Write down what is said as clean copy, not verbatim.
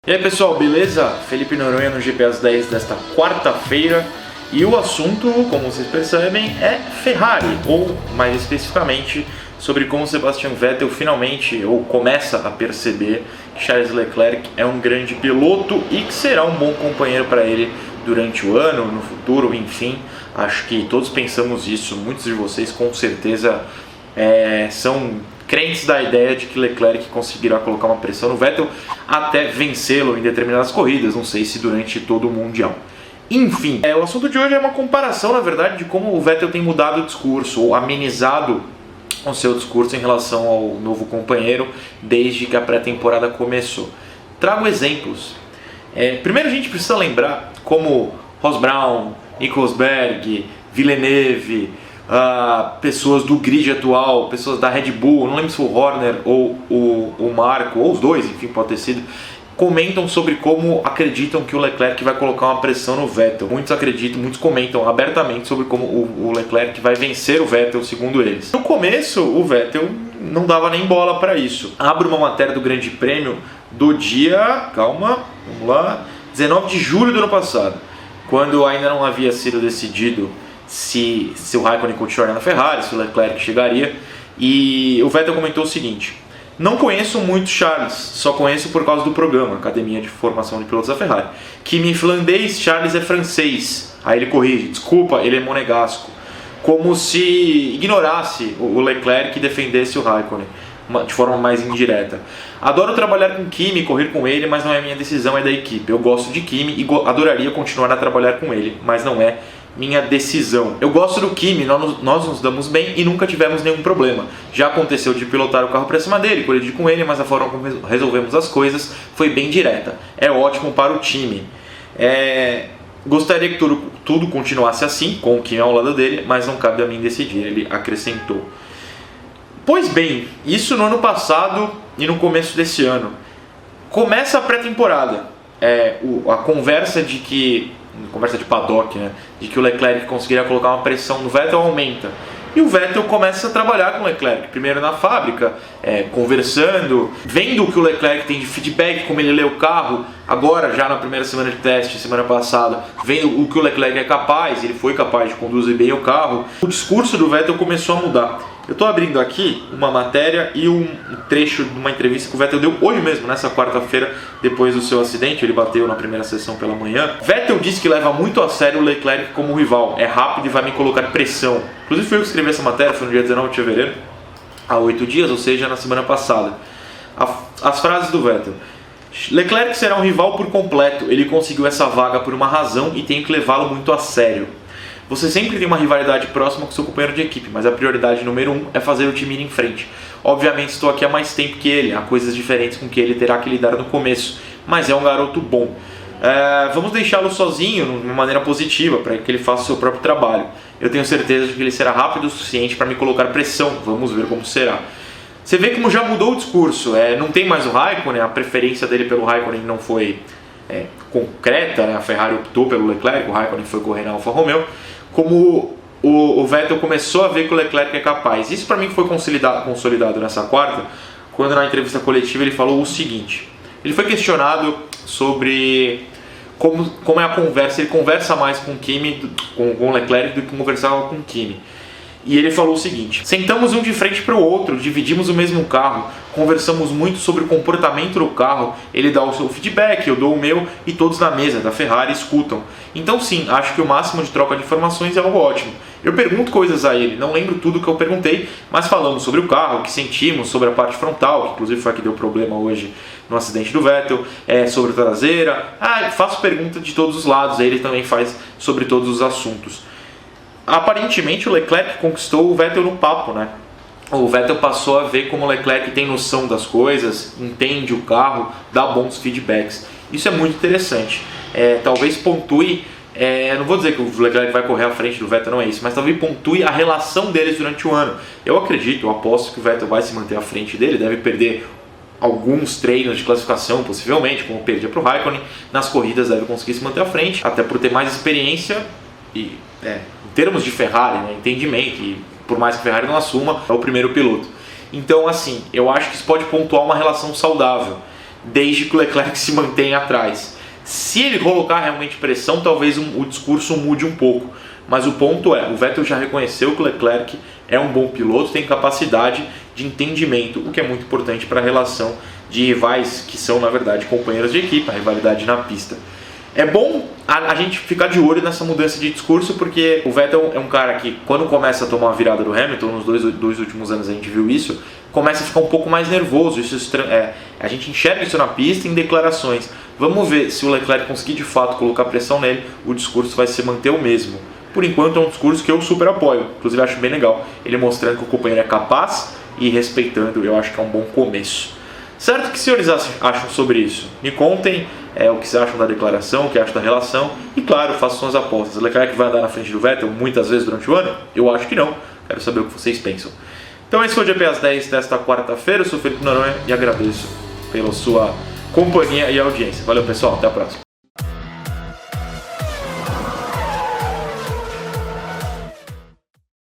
E aí pessoal, beleza? Felipe Noronha no GP às 10 desta quarta-feira. E o assunto, como vocês percebem, é Ferrari, ou mais especificamente sobre como Sebastian Vettel finalmente, ou começa a perceber que Charles Leclerc é um grande piloto e que será um bom companheiro para ele durante o ano, no futuro, enfim. Acho que todos pensamos isso, muitos de vocês com certeza são crentes da ideia de que Leclerc conseguirá colocar uma pressão no Vettel até vencê-lo em determinadas corridas, não sei se durante todo o Mundial. Enfim, o assunto de hoje é uma comparação, na verdade, de como o Vettel tem mudado o discurso, ou amenizado o seu discurso em relação ao novo companheiro desde que a pré-temporada começou. Trago exemplos. Primeiro a gente precisa lembrar como Ross Brown, Nico Rosberg, Villeneuve, pessoas do grid atual, pessoas da Red Bull, não lembro se foi o Horner ou o Marco, ou os dois, enfim, pode ter sido, comentam sobre como acreditam que o Leclerc vai colocar uma pressão no Vettel. Muitos acreditam, muitos comentam abertamente sobre como o Leclerc vai vencer o Vettel, segundo eles. No começo, o Vettel não dava nem bola para isso. Abro uma matéria do Grande Prêmio do dia, calma, vamos lá, 19 de julho do ano passado, quando ainda não havia sido decidido se o Raikkonen continuaria na Ferrari, se o Leclerc chegaria, e o Vettel comentou o seguinte: não conheço muito Charles, só conheço por causa do programa, Academia de Formação de Pilotos da Ferrari. Kimi é finlandês, Charles é francês. Aí ele corrige, desculpa, ele é monegasco. Como se ignorasse o Leclerc e defendesse o Raikkonen de forma mais indireta. Adoro trabalhar com Kimi, correr com ele, mas não é minha decisão, é da equipe. Eu gosto de Kimi e adoraria continuar a trabalhar com ele, mas não é minha decisão. Eu gosto do Kimi, nós nos damos bem e nunca tivemos nenhum problema. Já aconteceu de pilotar o carro para cima dele, correr com ele, mas a forma como resolvemos as coisas foi bem direta. É ótimo para o time. Gostaria que tudo continuasse assim, com o Kimi ao lado dele, mas não cabe a mim decidir, ele acrescentou. Pois bem, isso no ano passado e no começo desse ano. Começa a pré-temporada. A conversa de paddock, né, de que o Leclerc conseguiria colocar uma pressão no Vettel aumenta. E o Vettel começa a trabalhar com o Leclerc, primeiro na fábrica, conversando, vendo o que o Leclerc tem de feedback, como ele lê o carro, agora já na primeira semana de teste, semana passada, vendo o que o Leclerc é capaz, ele foi capaz de conduzir bem o carro. O discurso do Vettel começou a mudar. Eu estou abrindo aqui uma matéria e um trecho de uma entrevista que o Vettel deu hoje mesmo, nessa quarta-feira, depois do seu acidente. Ele bateu na primeira sessão pela manhã. Vettel disse que leva muito a sério o Leclerc como rival, é rápido e vai me colocar pressão. Inclusive foi eu que escrevi essa matéria, foi no dia 19 de fevereiro, há 8 dias, ou seja, na semana passada. As frases do Vettel: Leclerc será um rival por completo, ele conseguiu essa vaga por uma razão e tenho que levá-lo muito a sério. Você sempre tem uma rivalidade próxima com seu companheiro de equipe, mas a prioridade número 1 é fazer o time ir em frente. Obviamente estou aqui há mais tempo que ele, há coisas diferentes com que ele terá que lidar no começo, mas é um garoto bom. Vamos deixá-lo sozinho de uma maneira positiva, para que ele faça o seu próprio trabalho. Eu tenho certeza de que ele será rápido o suficiente para me colocar pressão, vamos ver como será. Você vê como já mudou o discurso, não tem mais o Raikkonen, a preferência dele pelo Raikkonen não foi concreta, né? A Ferrari optou pelo Leclerc, o Raikkonen foi correr na Alfa Romeo. Como o Vettel começou a ver que o Leclerc é capaz. Isso para mim foi consolidado nessa quarta, quando na entrevista coletiva ele falou o seguinte: ele foi questionado sobre como é a conversa, ele conversa mais com o Leclerc do que conversava com o Kimi. E ele falou o seguinte: sentamos um de frente para o outro, dividimos o mesmo carro, conversamos muito sobre o comportamento do carro, ele dá o seu feedback, eu dou o meu e todos na mesa da Ferrari escutam. Então sim, acho que o máximo de troca de informações é algo ótimo. Eu pergunto coisas a ele, não lembro tudo que eu perguntei, mas falamos sobre o carro, o que sentimos, sobre a parte frontal, que inclusive foi a que deu problema hoje no acidente do Vettel, sobre a traseira. Faço pergunta de todos os lados, ele também faz sobre todos os assuntos. Aparentemente o Leclerc conquistou o Vettel no papo, né? O Vettel passou a ver como o Leclerc tem noção das coisas, entende o carro, dá bons feedbacks. Isso é muito interessante. Talvez pontue, não vou dizer que o Leclerc vai correr à frente do Vettel, não é isso, mas talvez pontue a relação deles durante o ano. Eu aposto que o Vettel vai se manter à frente dele, deve perder alguns treinos de classificação, possivelmente, como perdia para o Raikkonen. Nas corridas deve conseguir se manter à frente, até por ter mais experiência e, em termos de Ferrari, né, entendimento, e por mais que a Ferrari não assuma, é o primeiro piloto. Então, assim, eu acho que isso pode pontuar uma relação saudável. desde que o Leclerc se mantenha atrás. Se ele colocar realmente pressão, talvez o discurso mude um pouco. Mas o ponto é, o Vettel já reconheceu que o Leclerc é um bom piloto, tem capacidade de entendimento, o que é muito importante para a relação de rivais que são, na verdade, companheiros de equipe, a rivalidade na pista. É bom a gente ficar de olho nessa mudança de discurso, porque o Vettel é um cara que, quando começa a tomar uma virada do Hamilton, nos dois últimos anos a gente viu isso, começa a ficar um pouco mais nervoso. A gente enxerga isso na pista em declarações. Vamos ver se o Leclerc conseguir de fato colocar pressão nele, o discurso vai se manter o mesmo. Por enquanto é um discurso que eu super apoio, inclusive acho bem legal, ele mostrando que o companheiro é capaz e respeitando, eu acho que é um bom começo. Certo? O que os senhores acham sobre isso? Me contem o que vocês acham da declaração, o que acham da relação e, claro, façam suas apostas. O Leclerc vai andar na frente do Vettel muitas vezes durante o ano? Eu acho que não. Quero saber o que vocês pensam. Então esse foi o GP às 10 desta quarta-feira. Eu sou o Felipe Noronha e agradeço pela sua companhia e audiência. Valeu, pessoal. Até a próxima.